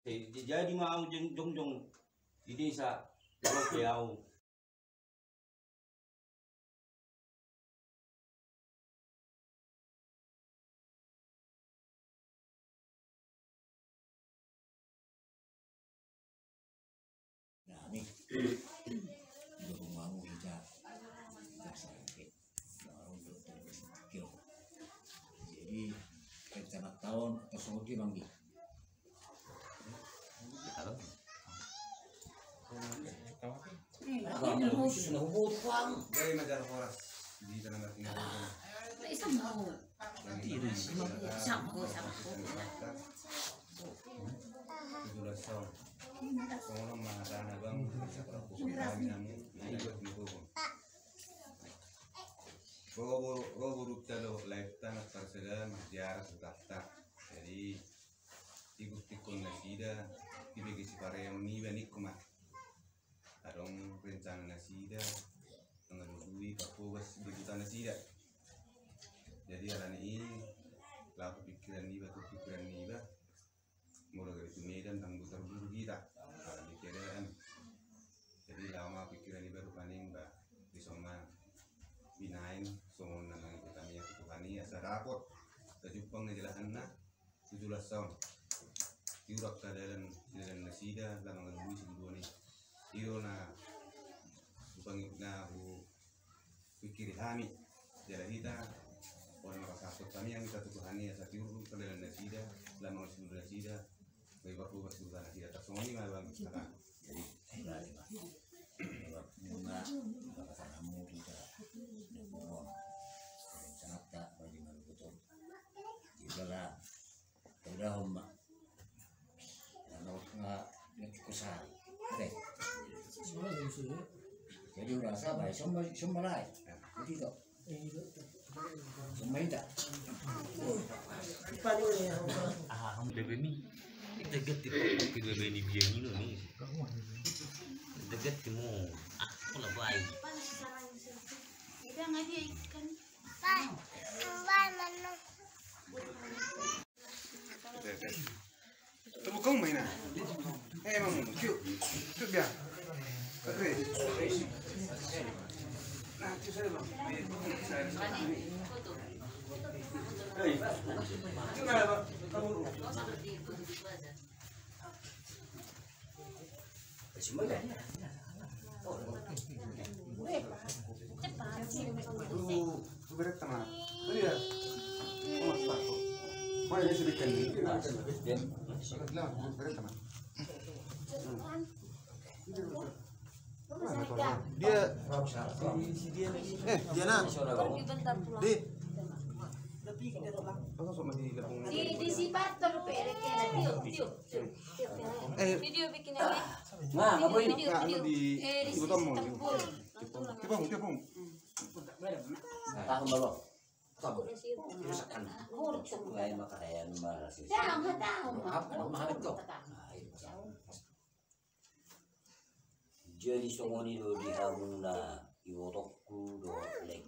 Jadi mau jong di desa Pulau. Nah, ini rumahmu hijab sakit untuk terkikil. Jadi rencana tahun tersebut dimanggil. Kamu sudah hubungan dari Majalah Horas di Tanah Tinggal. Isang mau. Sampo. 17 tahun. Sono mahadana bang sa kami namin naigot ni Bobo. Bobo rutalo lifetime at parselan jarak tatap. Jadi ikut-ikut nasida dibagi si parehong niba nikmat. Adong rencana nasida mengalui papubas begitu nasida. Jadi alani ini laku pikiran niba mulai dari Medan tangguh terburu kita pikiran. Jadi lama pikiran ini baru paling mbak di sana binain songon nang ikutania kutuhani asa rapot tajupang na jelahan na 17 tahun tiurak dalam nasida lamang ngalui sindoni iyo na upang na pikir kami jalan kita orang merasa kami yang kita tutuhani asa tiuruk dalam nasida lamang nasida baru bersudah nasida tersoni malam sekarang jadi bunga kamu tidak ngomong rencana tak bagi betul juga udah homma kalau nggak kusai oke jadi rasa baik semua lain jadi itu semua itu Bebeni dekat di bebeni biang ini nih dekat kamu aku lah baik Udah nggak dia ikan. Tunggu kau main ah? Emang cuk biar. Nah, cuk saya bang. Hei, cuk mana bang? Kamu. semua Lu berat teman. Iya. Oh, Pak. Mau ya sedikit nih. Sangat lama berat teman. Dia Diana. Di. Di si Bartol pere che video bikin lagi. nah apa ini Di ibu tamu. Tiba. tahu belum tahu rusakan lain makanan malah sih Tahu. apa mahal itu jadi songoni do di hamuna iwotokku do lek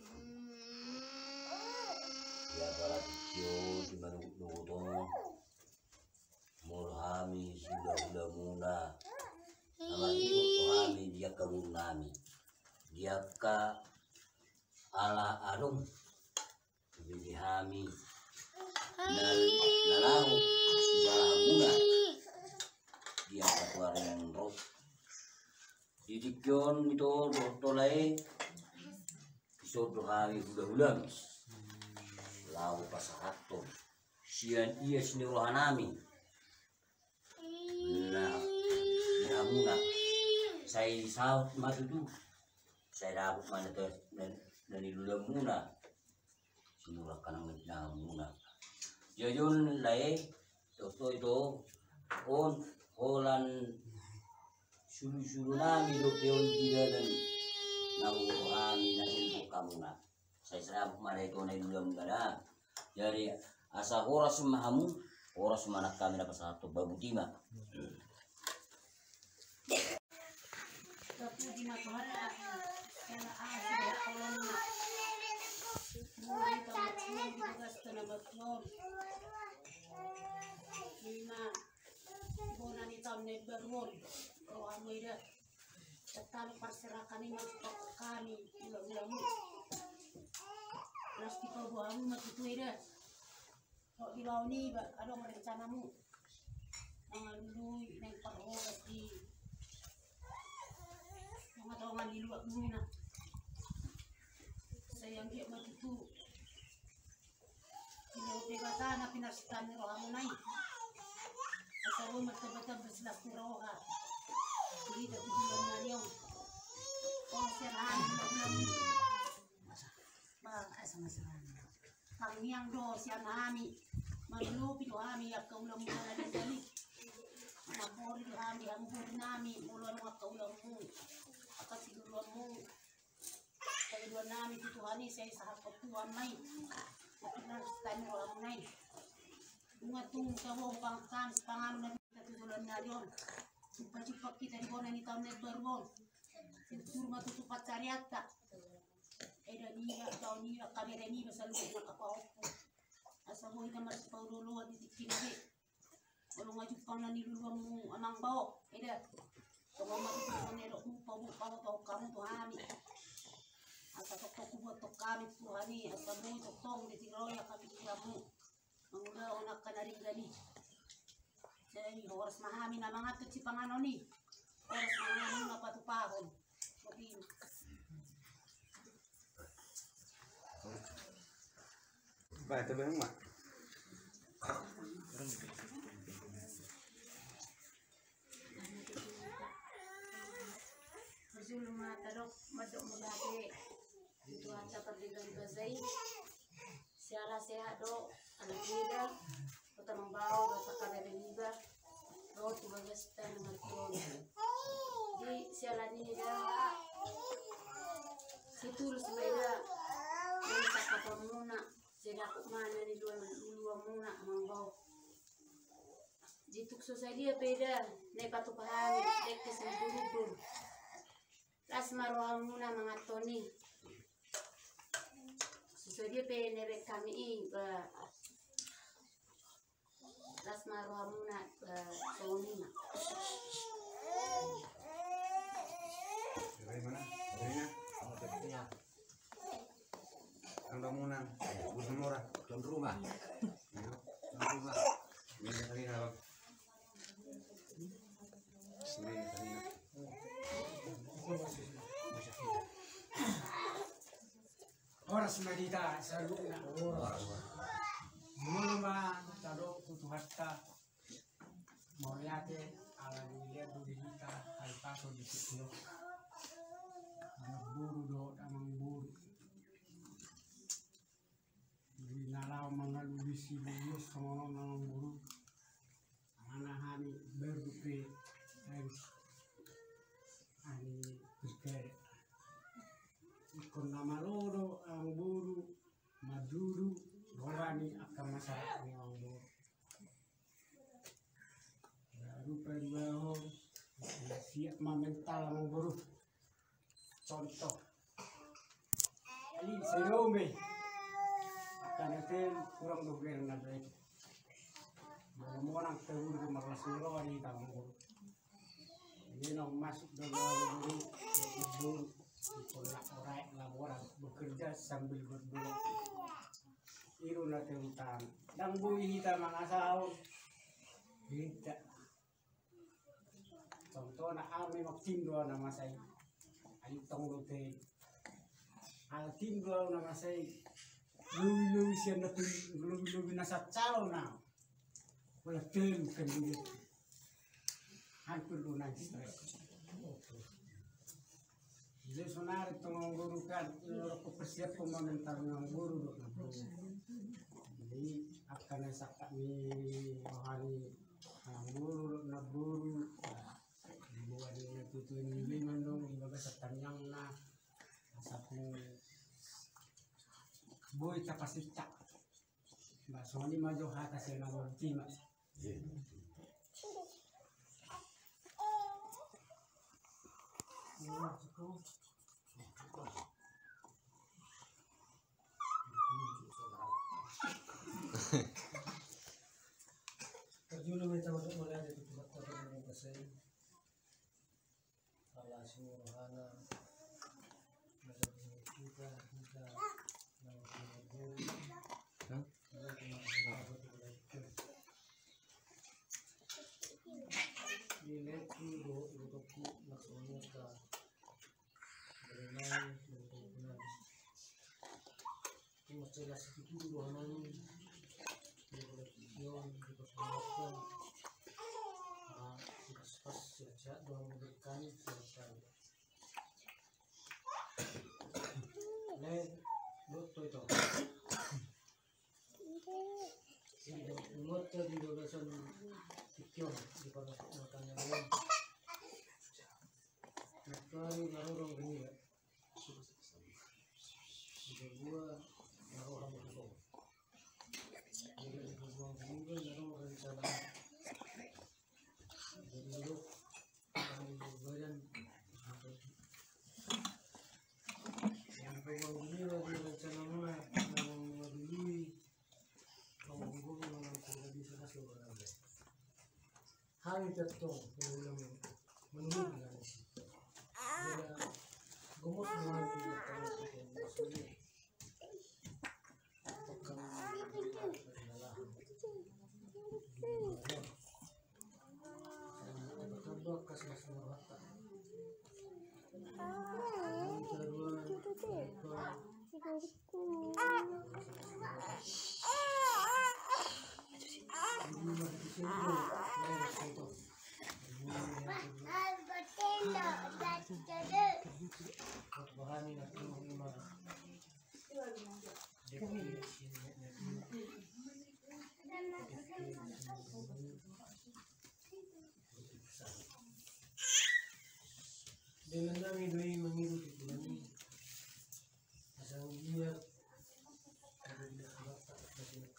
ya barat yo di mana do mulhami sudah muna amati mulhami dia kamunami dia ka ala arung bihami nalahu jalamuna dia keluaran roh didikyon itu tolai iso dohari udah lau pasahato sian iya sini rohanami nah namuna saya saut matu tu saya dapat mana ter dan itu muna sinurakan ng muna jayon lai toto itu on holan sulu nami do peon tidak dan nabuhami nasin kamu na saya serap mana itu na ilum kada jadi asa horas mahamu horas mana kami dapat satu babu tima Lima, net berwol. Kalau anu ida tetap perserakan ini untuk kami ulang-ulang. Plastik kau buamu mati tu ida. Kalau di laut ni ada rencanamu. Mengalui neng perhobat di mga di luar muna. Sayang dia mati tu. Ini kata na pinasitan ni rohamu nai. Asal mata-mata berselas ni roha. Jadi tak tujuan naliong. Kau serahan ulang. Bang asam-asam. Kami yang do sian kami. Malupi do kami yak kau ulang mula di sini. Mapori do kami hampur nami ulun mak kau ulang mu. Akas ulun mu. Kaya dua nami tu Tuhan ni saya sahab ketuan mai. Tapi pinasitan ni rohamu nai. Bunga tung kawong pangkam pangalan na tutulan na yon. Cepat-cepat kita di bona ni tahun net berbon. Itu rumah tutupat cariata. Dan ni tahun ni kami ni besar lu nak apa apa. Asal boleh kita masih tahu dulu di sini. Kalau ngaju pang ni dulu mu amang bawa. Eda. Kalau mau tu ni rok mu pau tahu kamu tu kami. Asal tok buat tok kami tu kami. Asal boleh tok tong di tiroya kami kamu. Mangga onak kanaring gani. Jadi harus memahami nama ngatur si panganon ni. Harus memahami apa tu pahon. Begini. Baik, tu memang mak. Berzulum matarok madok mulate. Itu hanta perdikan bazai. Siala sehat do. Anak muda, kita membawa dosa kadar riba, roh tu bagastan dengan tuan. Di sialan ini dah, situl sepeda, minta kapal muna, jadi aku mana ni dua muna membawa. Jituk susah dia beda, naik batu pahami, naik kesembuh. Ras maruah muna mengatoni. Susah dia penebek kami ini. Las maruamuna sonina. Dari mana? Darinya. Ang damunan. Bukan murah. Tuan rumah. Tuan rumah. Ini hari apa? Sini hari. Oras medita saruna. Mulma tado kutuhatta moriate ala nilia durita al paso di sitio buru do amang buru di nalau mangalu bisi buyus somono namang buru anahani berdupe ani berkere ikon nama lodo ang buru maduru Rani akan masyarakat ni orang buru. Rupa dua siap mental orang buru. Contoh, ini serome akan ada kurang doger nada itu. Malam orang terburu malas melo di dalam buru. Ini nak masuk dalam buru, buru, kolak orang laboran bekerja sambil berdua. Iru na tentang dang buhi kita mangasaw kita contoh na ami magtindo na masay ay tonglote al tindo na masay luwi siya na luwi na sa chao na wala tem kandiyo hampir na stress jadi sonar itong guru kan ko persiap ko mental ng guru na jadi akan sakit ni rohani buru na buru buat dia tutu ni mandong ibaga sa tanyang na sa pung boy kapasita baso ni majo hata sa na ultima Terjun lebih tahu mulai dari tempat selesai Allah semua hana kita kita Hari tertung belum menunggu dengan dia gumut dengan dia kalau maksudnya pekan adalah bekerja kasih semua harta dengan kami doi mengikuti kami asal dia ada di bapak dari kami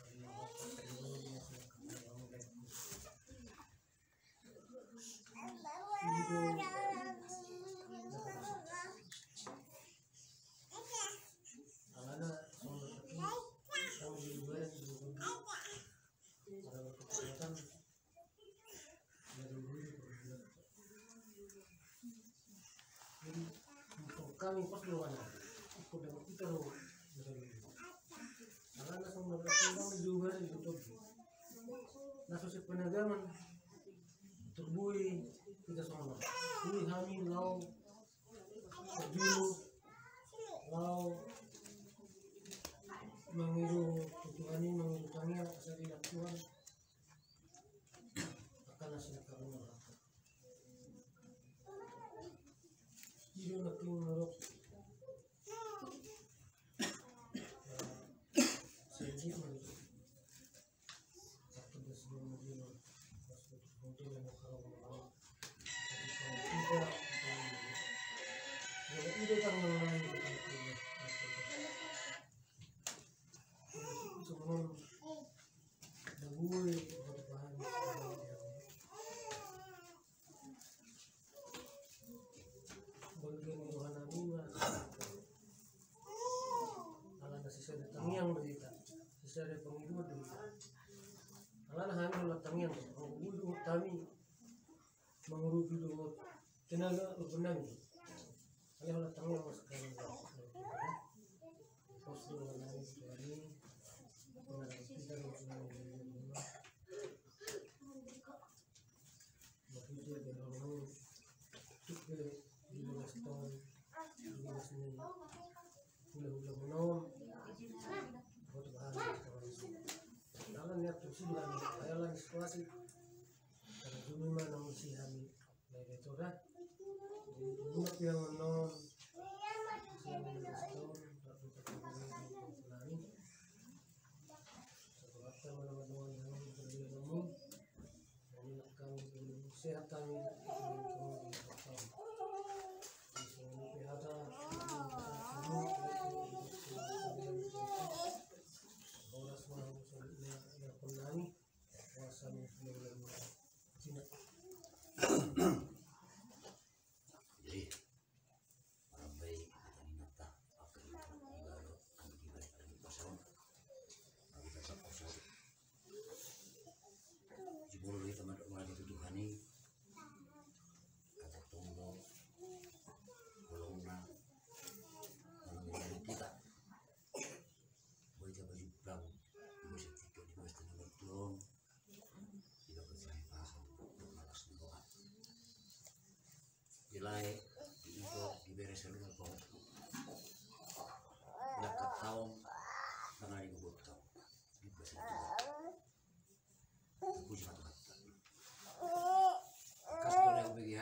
kami pas luar ikut dengan kita loh karena langsung berkembang juga di YouTube langsung si penagaman terbui kita semua bui kami lau dulu lau mengiru Tuhan ini mengiru kami asal tidak Tuhan akan hasil karena hidup lagi menurut sedih menurut satu sebelum menurut untuk yang kalau mau tidak itu kan mengenai sebelum dahulu bahan bagian rohana lima ala sisa datang yang berita sisa dari penghidupan berita ala hanya datang yang mengudu kami mengurus hidup tenaga berbenang ala datang yang sekarang pos rohana ini benar kita rohana ini begitu dengan rohana juga di luar tahun di luar sini ulah menom buat bahan kalau niat tuh dengan ayalan situasi karena dulu mana mesti kami dari torat di buat yang menom yang tahun tak bisa kembali setelah teman-teman yang bekerja namun mengingatkan sehat kami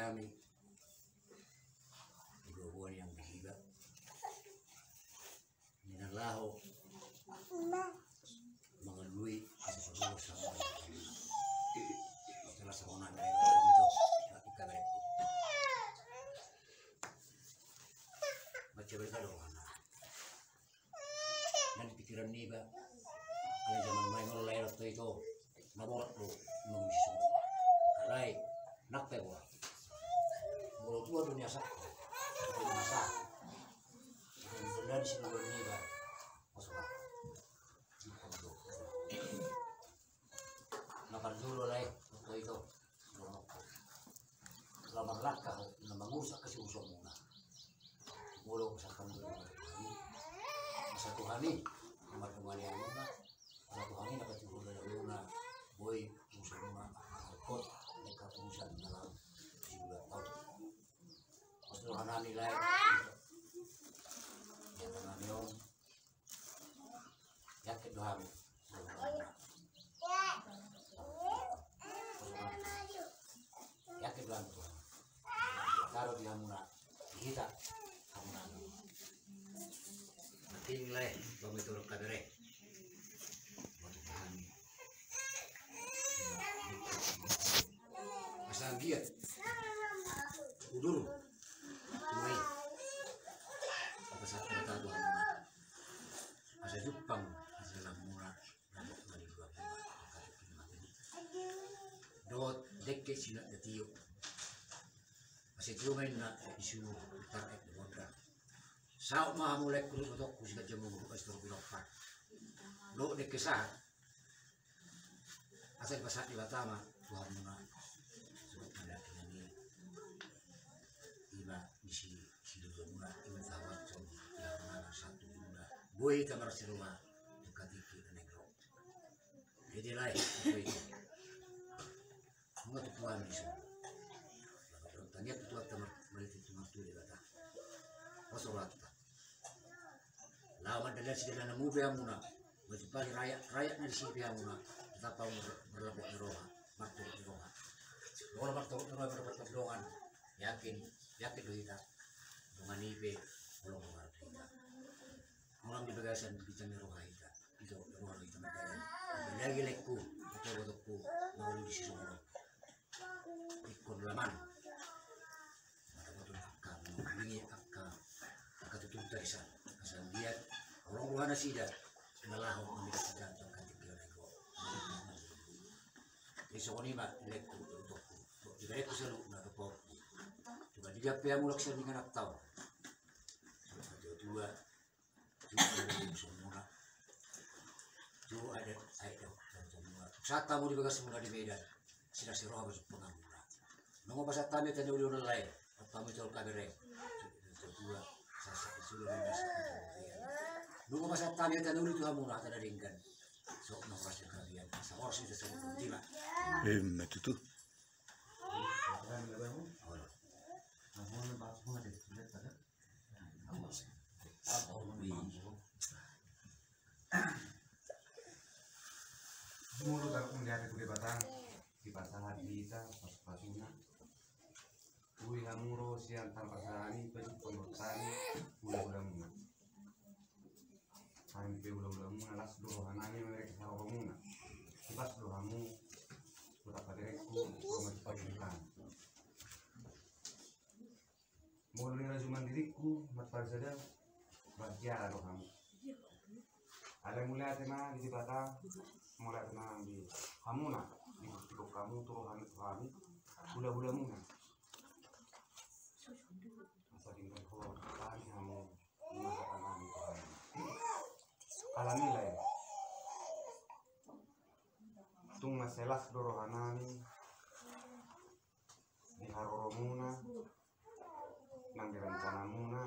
kami dua yang berhiba minallahu mengelui seluruh sama setelah serongan dari kami itu lagi kabarku baca berita doang dan pikiran ni ba ada zaman main mulai waktu itu nabor lo nunggu karai nak pewa mulut tua dunia sak masa dan benar di sini ni ba masalah makan dulu lah waktu itu lamar lakah nama ngusak kasih usah muna mulut usahakan dulu satu hari nomor kembali yang muna satu hari dapat cukup dari muna boy usah muna kot dekat urusan dalam sebulan tahun setelah nilai yang mengambil yakin doang yakin doang tuh taruh di muna kita nilai kami turun kabere asal dia udur mulai apa saat kita tuh asal Jepang asal murah dari dua dot dekke sila detiyo asal tiyo main na isu tarik di modal sao mahamulek kru untuk kusika jamu astro bilokat lo de kesah asal pasat di Batama Tuhan muna sebab ada ini iba isi dua muna iba tawat so yang mana satu muna boy kamar serumah dekat iki negro jadi lain itu mengatuk Tuhan di sana tanya tuan kamar balik itu martu di Batama Rasulullah lawan dari segala nemu biamuna berjumpa rakyat dari si biamuna kita tahu berlaku eroha martu eroha orang martu eroha berdapat dongan yakin do kita dongan ibe belum mengerti kita orang di bagasan bicara eroha kita itu eroha kita mereka lagi lekku betul mau di sisi mana ikut laman mata betul akal ini akal tutup dari sana asal dia orang luar sida malah memiliki jantung kan dia nego besok ini mak lekku untuk juga aku selalu nak kepok juga dia pia mulak sering dengan tahu dua semua tu ada semua saat tamu di bagas semula di Medan sudah siroh harus pengampunan nunggu pas tamu tadi udah lain tamu jual kabere dua nunggu masa tanya tadi itu kamu nak ada ringkan sok nafas kalian sahur sih tersebut tidak itu mulut aku melihat itu di batang di pasangan kita pas-pasnya Ui hamuro siang tanpa sehari baju pembertani ulah-ulah muna. Hari ini ulah-ulah muna las doh hanani mereka sarong muna. Pas doh hamu udah kadereku rumah cepat ikan. Mau lera cuma diriku mat pada bahagia doh hamu. Ada mulai tema di batang mulai tema di hamuna di kamu turun kami ulah-ulah muna. Alhamdulillah tung maselas dorohanani di haroromuna nang direncana muna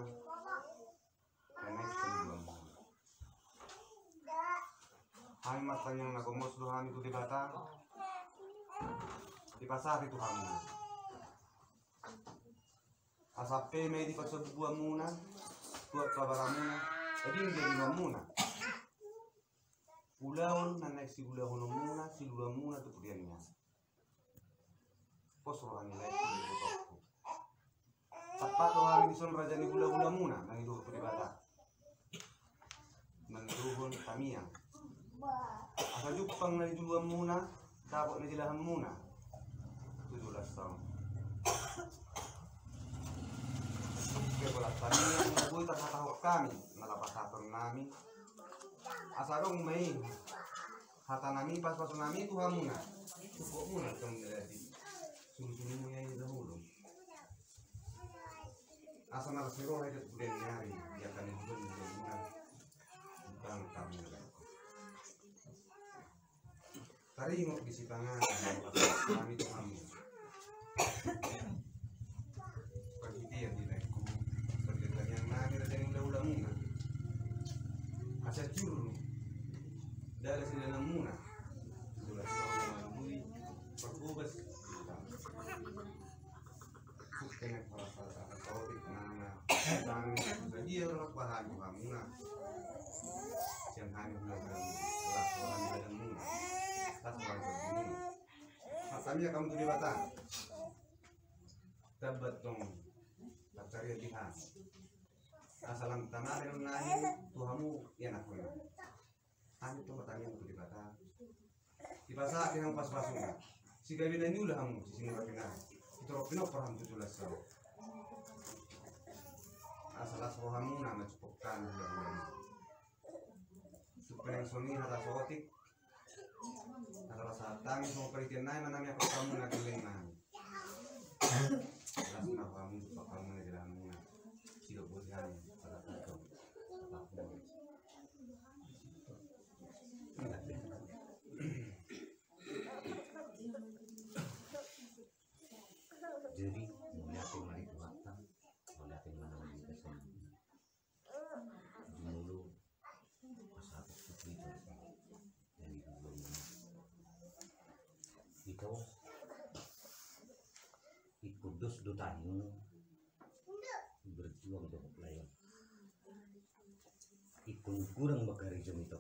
nenek sebelum hai matanya nagomos dohan itu di batang di pasar itu kamu asape me di pasar buah muna buat kabar muna jadi jadi muna pulau nanek si pulau muna si pulau muna tu kemudiannya pos rohani lagi di di son raja ni gula-gula muna nang iluhur ko di bata. Menduhun kamiang. Asa Jepang na dijual muna, dapat na jilahan muna. 17 tahun. Kebelah kamiang nagul tatatahok kami, nalapasaton nami. Asa dong may hata nami pas-pas nami Tuhan muna. Cukup muna kang jadi. Sunu-sunu mo yan dahulu. Asa narasiro ay kulen nyari, dia kan itu muna. Bang kami taringok di sitangan kami itu kami pagi dia di naikku perjalanan yang nami raja yang udah muna asa juru dari sini muna sudah sama bui pergubas dengan para kau di mana dan dia orang bahan muna yang hanya belajar laporan dan muna tak orang begini asalnya kamu tuh di Batam dapat dong cari lihat asalan tanah dan nahi Tuhanmu yang aku ya kami tuh bertanya untuk di Batam di pasar yang pas-pasnya si kawin ini udah kamu di sini rapina itu rapina paham 17 tahun asal rohamu nama cukupkan bulan-bulan supaya yang soni hata sotik adalah saat tangis mau perhatian naik mana aku kamu nak keliling nami jelas nak kamu supaya kamu nak jalan muna tidak boleh pada kau jadi melihat yang mari kuatan melihat yang mana yang kita dulu pas aku putri dari dulu itu ikudus dutamu berjuang untuk pelayan ikun kurang bagari jam itu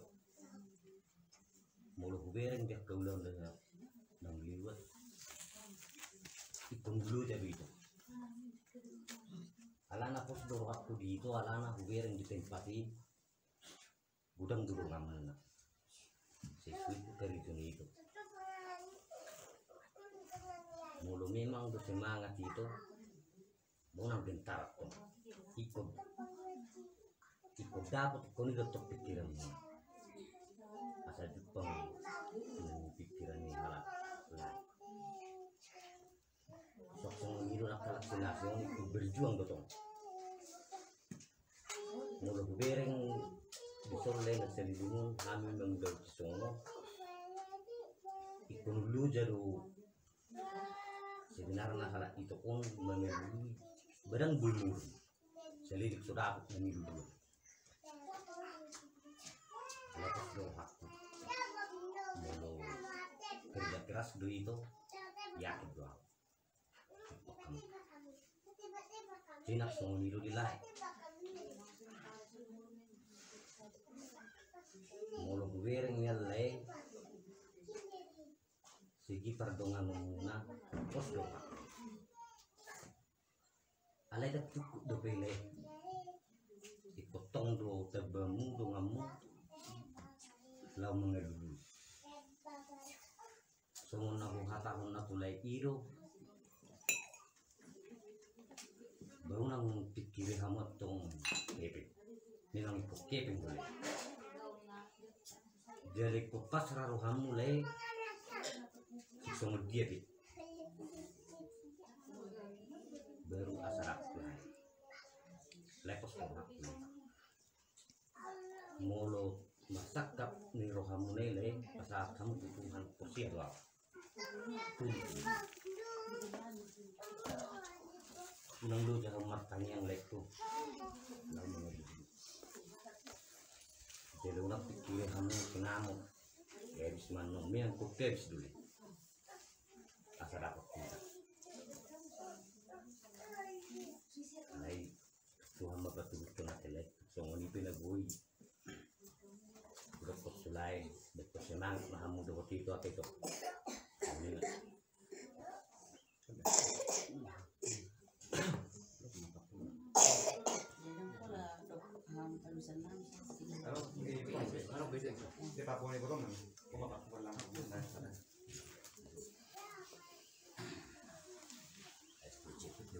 mulu bereng dia kaulang dengan nang liwat ikun dulu jadi itu alana pos do waktu di itu alana bereng ditempati gudang dulu ngamana sesuai itu dari itu mulu memang bersemangat itu mau nang gentar tuh ikut dapat kau ini tetap pikiranmu asal Jepang pikirannya malah lain sok ngiru nakal vaksinasi itu berjuang betul mulu bereng disoleh naselidungun kami menggau sono ikut dulu jadu sebenarnya hal itu pun melalui barang bulur selidik sudah aku memilu dulu lepas dong aku mau kerja keras dulu itu yakin doang sinak semua milu di lain mau bereng nyalai segi perdongan muna pos doa alai dah cukup do pele dipotong do tebamu do ngamu lau mengeluh semua nahu hata hona tulai iro baru nang pikir hamat tong kepe memang ikut kepe boleh jadi kupas raru hamu leh semua dia baru asal lepas waktu molo masakap ni rohamu nele pasal kamu Tuhan kursi doa nang lu jangan matang yang lektu jadi ulang pikir kamu kenamo ya bis manom yang kukes dulu asal dapat kita Tuhan betul-betul nak elek, semua ni pun agui. Udah kos sulai, betul senang, mahamu dah waktu itu apa itu.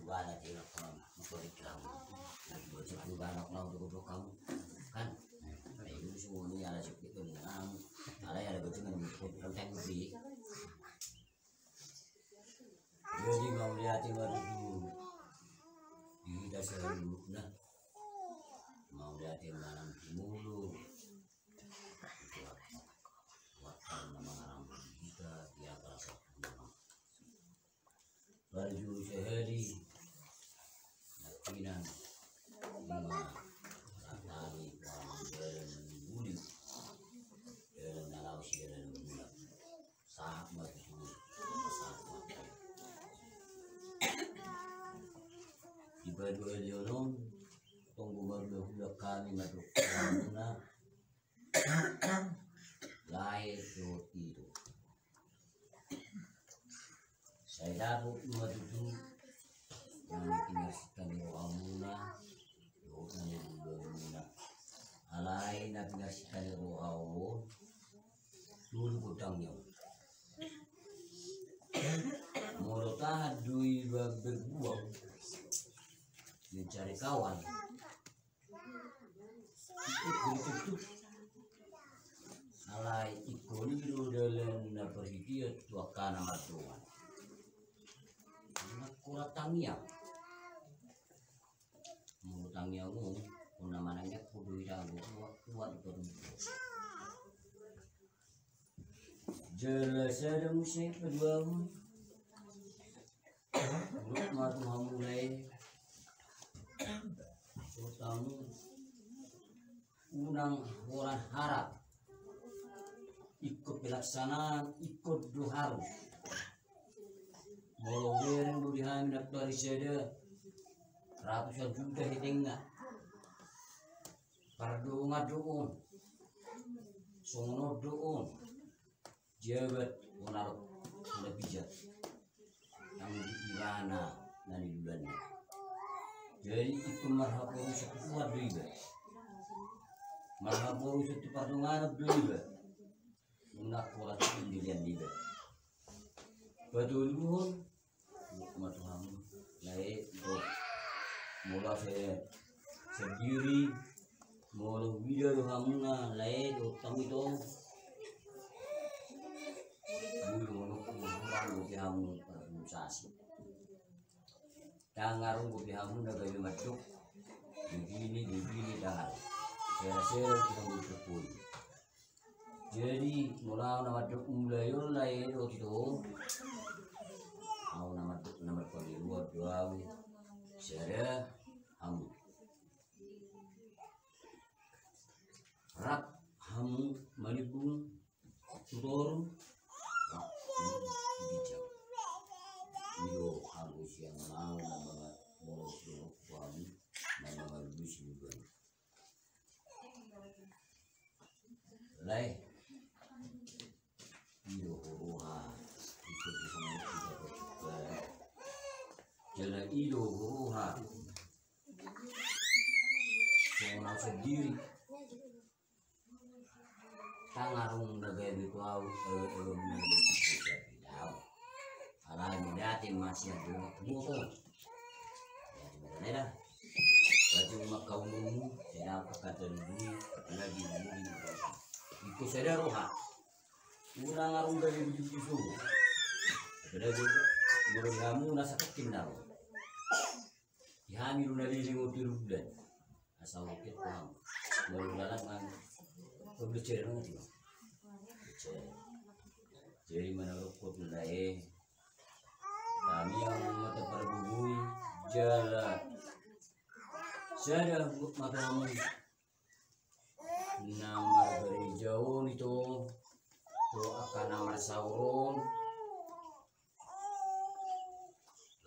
Bana tidak pernah mengkori kamu, bocah bana kau duduk kamu kan? Itu semua ini ada seperti itu dengan ada bocah yang konten lebih. Jadi mau lihat itu di dasar nah mau lihat yang malam mulu waktu nama orang kita dia terasa baju sehari nakinan lima ratali kamu jalan budi jalan nalau jalan bulan saat maju saat maju di baju elionon tunggu baru kami masuk kamuna lahir roti itu saya dapat madu yang ditinggalkan di kamuna doa yang bermina alai nak tinggalkan di kamuna dulu gudangnya mau tahan dui berbuang mencari kawan itu alai ikon itu dalam perhitungan tuakan matuan anak kurat tangnya mau tangnya kuna mananya kudu jago kuat terus jelas ada musim kedua belum matu mulai tamu unang orang harap ikut pelaksanaan ikut harus mau bereng budihan dari sada ratusan juta hitengah pardo ngadoon sono doon jabat wanar lebih yang di Irana dan di bulannya jadi itu marhabaru satu kuat juga marhabaru satu pardungan juga nak kuat pilihan juga betul pun matuham naik mula saya sendiri mula video hamuna naik kami itu dulu orang kamu organisasi tangarung kopi hamun dah kayu macuk begini dah saya kita bersyukur jadi mula nama macuk mulai itu mau nama kali dua saya hamun rak hamun manipun turun bijak itu harus yang mau nama boros kami nama lebih juga lai itu roha itu disana kita bersyukur jalan itu roha soal sendiri tangarung nagai itu au alai mendati masih ada buku ya dah baju makau mumu saya kata dulu lagi itu saya roha urang arung dari buku ada juga menurut kamu nasa kekinau ya miru dari lingkungan bulan asal kita paham menurut kan pembelajaran nanti jadi menurut mulai kami yang mata perbubui jalan saya matamu nama dari jauh itu akan nama sauron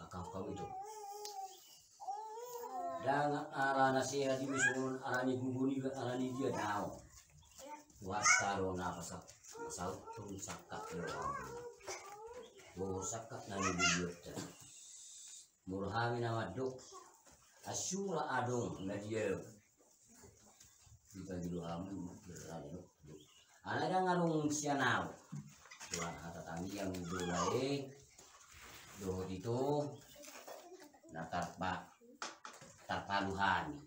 lakang kau itu dan arah nasihat di misalnya arah ni bubuni arah ni dia tahu wasaro napasak masal turun sakat sakat nani bibiota murhami nama dok asura adong na dia kita dulu hamu berada anak yang ngarung sianau tuan kata tangi yang mulai doh itu natarpa tarpaluhani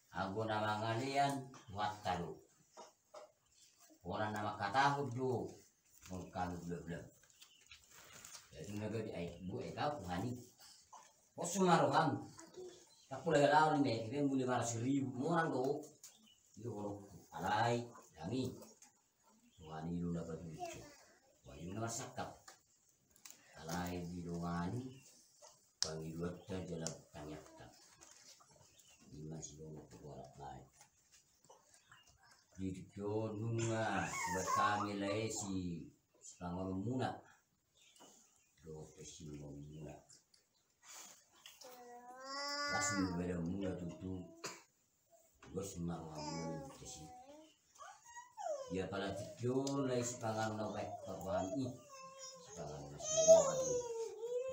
aku nama ngalian buat talu orang nama kata hudu mengkalu bla jadi naga di bu kau hani kau sumarohan tak boleh lawan ini kita mulai 500.000 orang tuh itu orang alai kami wani lu dapat lucu wani lu sakap alai di wani panggil dua jalan tanya tak ini masih banyak keluar lain di nunga buat kami lagi si sekarang muna do pesi muna kasih beda muna tuh bos mama muna pesi dia pada tidur lagi sekarang nak baik kawan ini sekarang masih orang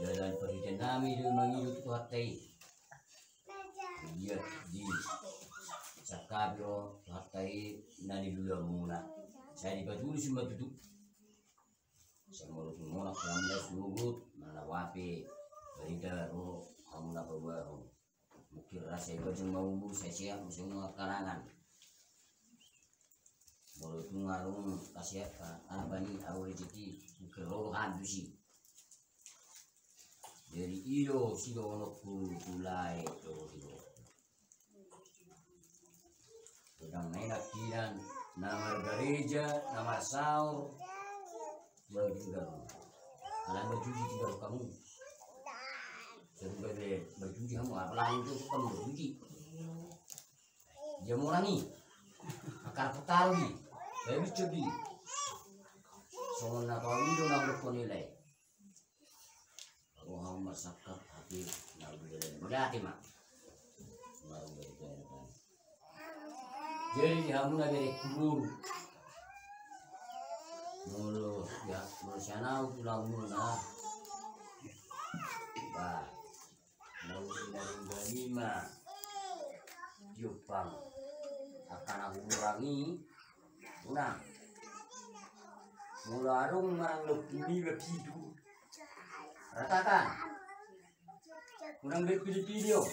jalan perhatian kami dia mengilut tu hati dia di sakabro hati nani dulu muna saya dibaju semua tutup saya mau semua nak ramai sugut mana wapi berita roh kamu nak bawa mungkin rasa baju mau saya siap semua karangan mulut ngarung kasih apa nih awal rezeki kerohan tu sih dari ilo silo nokku tulai itu sedang enak kiran nama gereja nama sahur baru juga alam baju tinggal kamu sebagai baju kamu apa lain itu kamu baju dia mau nih akar petali saya cobi soalnya kalau itu nak berpenilai orang masyarakat hati nak berhati mak baru berhati jadi kamu nak dari kubur mulu ya bersana pulang muna bah mau dari Ganima Jepang akan aku kurangi Una, mularung mang lebih begitu. Ratakan, kurang video.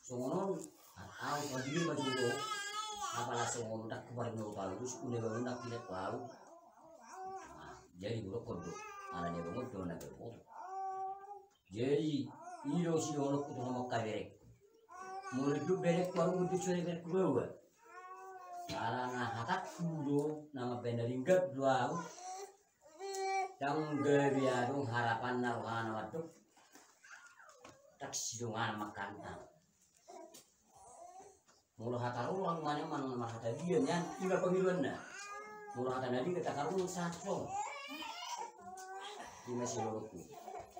Songonon, aku bagi baju itu. Apalah songonon tak kemarin mau tahu, terus udah bangun tak tidak tahu. Jadi buruk kodo, ada dia bangun tuh nak berpot. Jadi ilo si dolok itu sama kaderek. Murid tu berek baru itu curi berek gua. Karena hatak kudo nama penderinggat dua yang gebiarung harapan naruhan waktu tak sidungan makan mulu hatar ulang mana mana hatar dia nyan tiga pemiluan na mulu hatar nadi kita karung satu di masih lorku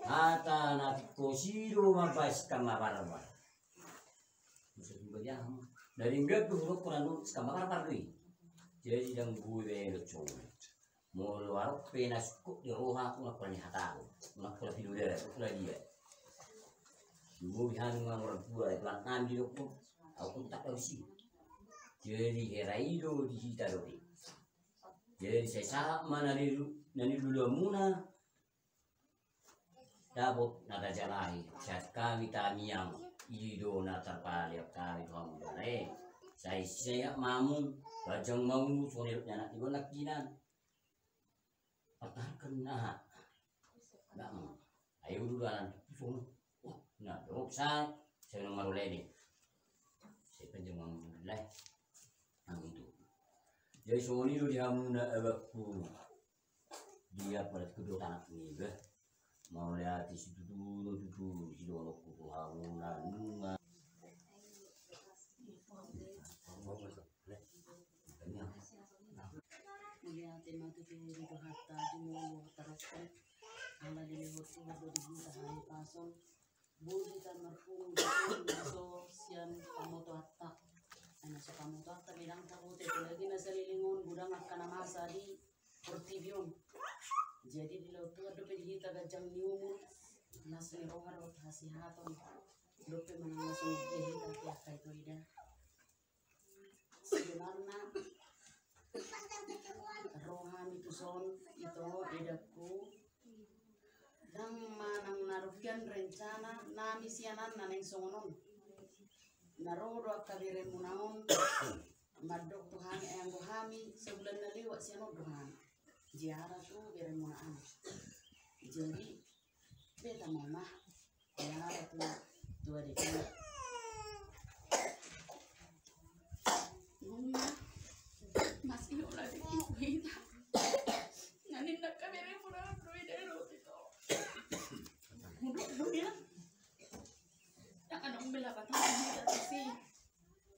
hata nanti kosido mabas kamabarba musuh juga jam dari enggak tuh huruf Quran sekarang pardi jadi yang gue lucu mau luar penas kok di roha aku nggak pernah tahu nggak pernah tidur pernah dia gue bihan orang tua itu ambil aku tak tahu sih jadi heraido di kita doi jadi saya salah mana nani dulu muna dapat nada jalai saat kami yang ido na terpaliak kami kamu dalai saya mamu bajang mau sonirnya nak ibu nak kinan patah kena nak ayo dulu alan sunu nah dok saya nomor lagi saya penjemang mulai ang itu jadi soni itu dia muna abakku dia pada kedua anak ini mau lihat di situ dulu di dalam kuku hamunan nunga melihat tema itu di hatta di mau teruskan ala di waktu di kita hari pasong budi kan marfum so sian pamoto hatta ana so pamoto hatta bilang tahu teh lagi nasalilingun gudang akan masa di portivium jadi di laut tuh ada kita gajang niumur nasi rohar waktu hasil haton dope mana langsung jadi tapi apa itu ida nana rohani tuson itu edaku dan manang narugian rencana nami sianan naneng songonon narodo akabire munaon madok Tuhan yang gohami sebulan naliwat sianot Tuhan ziarah tuh bire munaan jadi beta mama ziarah tuh dua dekade mas iyo lagi kita nanin nak kabire munaan tuh ide lo itu mudah ya yang anong bela patah kita sih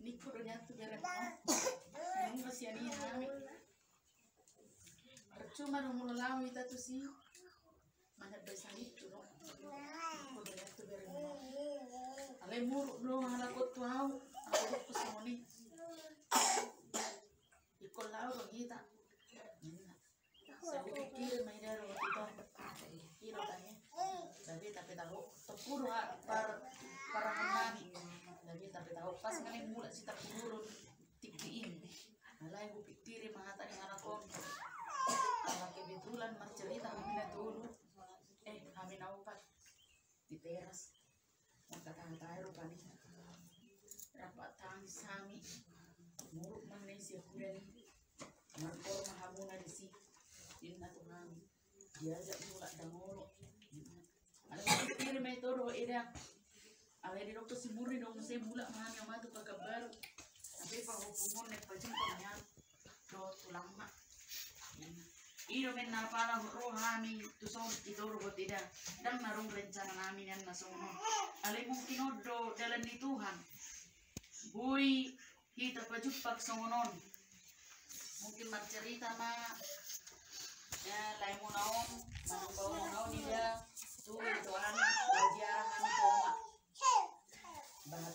Nikoronya tuh beres, yang masih ani kami. Percuma dong mulalau kita tuh sih, mana bisa itu dong. Nikoronya tuh beres. Alai muruk dong, anak kau tahu, aku kesemoni. Ikut lau dong kita. Saya pikir main dari itu, ini tanya. Jadi tapi tahu, tekuru para kami. Jadi tapi tahu pas kali mulai sita turun tipiin alai gue pikirin mahata yang anak anak kebetulan mas cerita kami dulu kami naupat di teras maka tangkai rupanya rapat tangis kami muruk manusia kuda merkor mahamuna di si inna Tuhan diajak mulak dangolo alai pikirin metode edang alai di dokter si muri dong saya mulak mahanya matu pakai baru tapi pahupumon nek pajin pamnya do tulang mak iyo men napala rohami tusong itoro tidak dan narung rencana namin yan nasono alai mungkin do dalan ni Tuhan bui kita pajupak songonon mungkin marcerita ma ya lai mo naon manang bawa mo naon dia tuh doan ajaran kami koma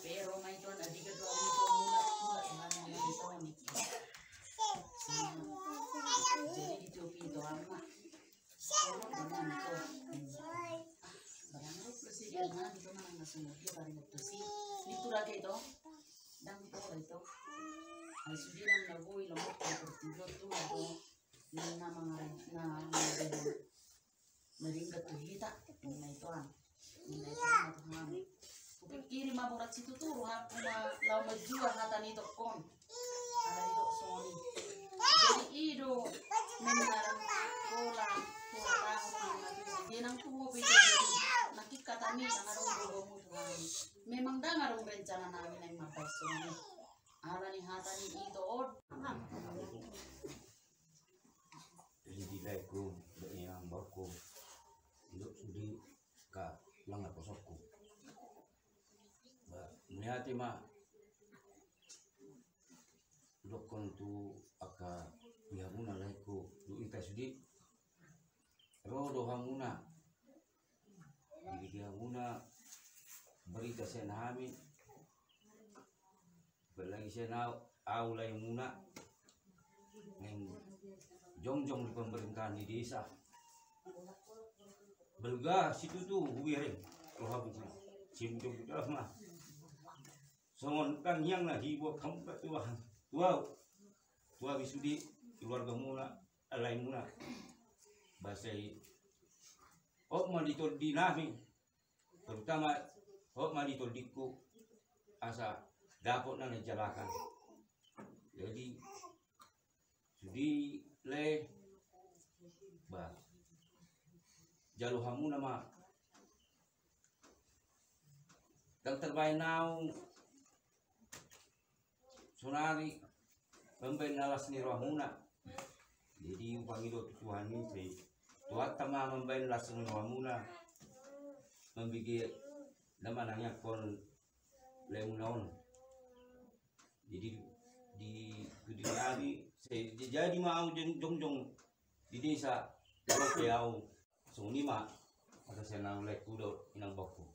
pero may ito na di ka doon ito mula sa kanya ng ito ni jadi itu pintu ama kalau dengan itu barang itu presiden na itu mana nasunod dia barang itu si itu lagi itu dan itu ay sudah ang nabuhay lamok ang pertido itu na mga naringgat to hita na ito matuhami pikiri maburat situ tuh lau majua hata nito kon ada nito soni jadi ido menarang pola tahu dia nang tuh pikir nakikata ni tangarong bogomu Tuhan memang dangarong rencana namin ang mapasoni ala ni hata ni ito od jadi laiku yang baku untuk sudi ka langar posokku niati ma dokon tu aka bihamuna laiku du ita sudi rodo hamuna di bihamuna berita senami berlagi senau au lai muna neng jongjong di pemerintahan di desa belga situ tuh wiring rohabu simjong dah mah songon kan yang lagi buat kamu Tuhan tua bisudi keluarga muna alai muna basai malitol dinami terutama malitol diku asa dapat nang jalakan jadi sudi le ba jalu hamuna ma dang terbaik nau sunari pemben alas ni rohmuna jadi pangido Tuhan ni say tuat tama memben alas ni rohmuna membigi nama nanya kon lemunaon jadi di kudiari say jadi mau jongjong di desa kalau kau sunima ada senang lek kudo inang baku